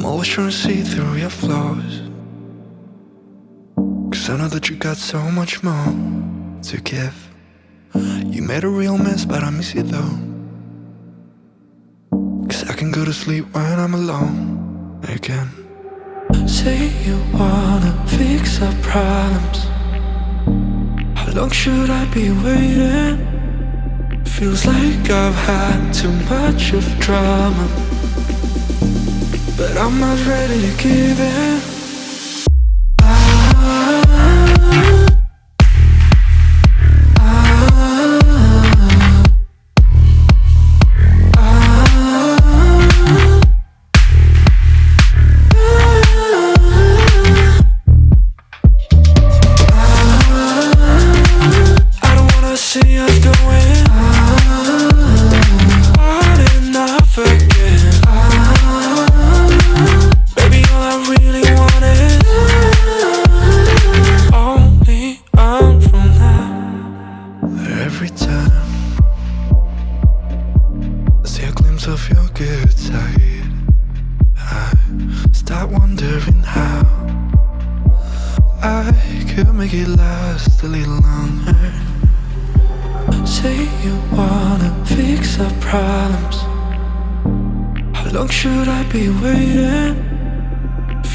Always trying to see through your flaws, 'cause I know that you got so much more to give. You made a real mess, but I miss you though, 'cause I can go to sleep when I'm alone again. Say you wanna fix our problems. How long should I be waiting? Feels like I've had too much of drama, but I'm not ready to give in.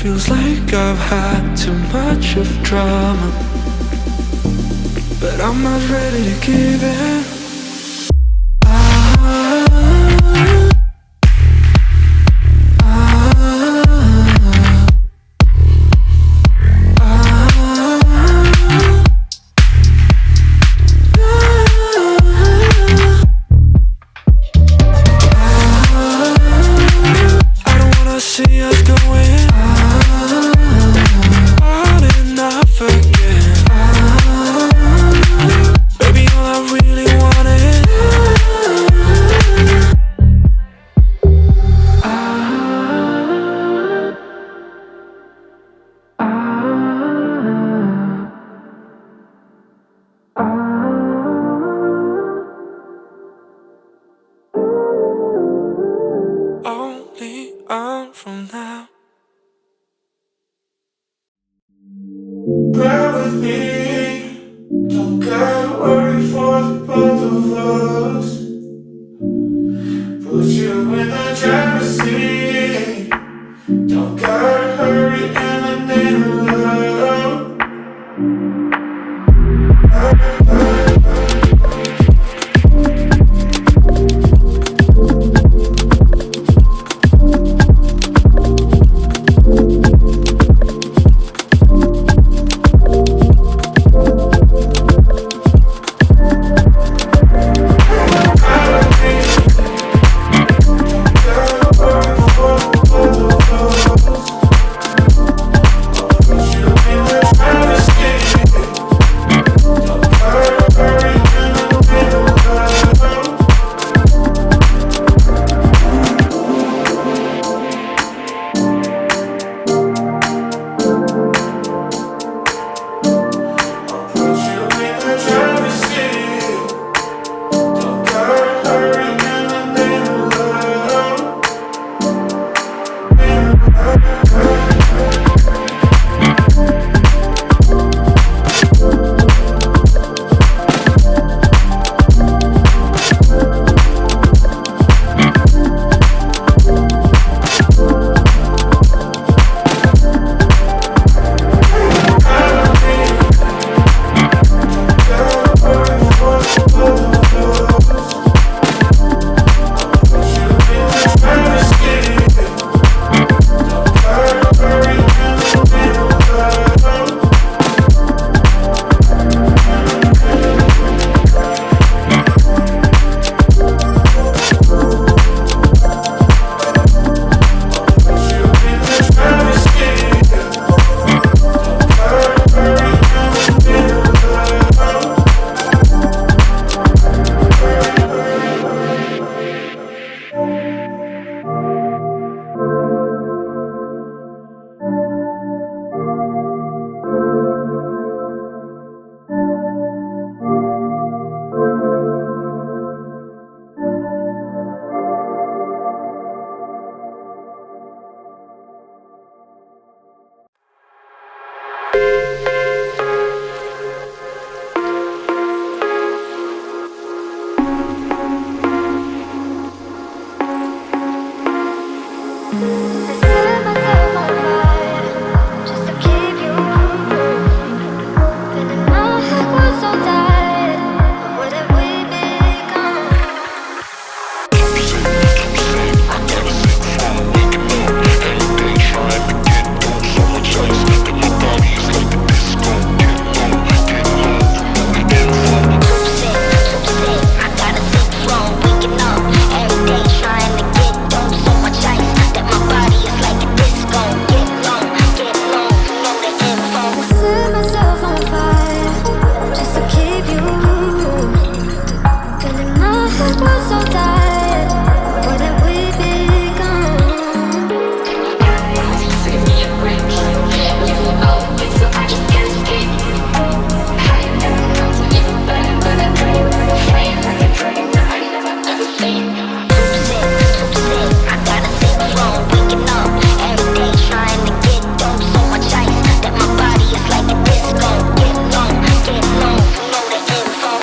Feels like I've had too much of drama, but I'm not ready to give in. so tired. What have we become? You always, so I just can't escape. I never know to even better, but I dream like a flame, like a dream that I never seen. Too sick, I gotta think from waking up every day trying to get dope. So much ice that my body is like a disco. Get low, you know the info.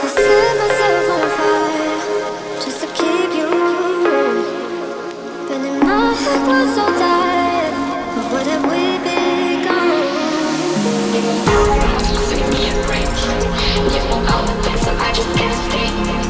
I set myself on fire just to keep you warm. But in my head was so tired. But what have we become? You sing me a break. You won't all the things, so I just can't escape.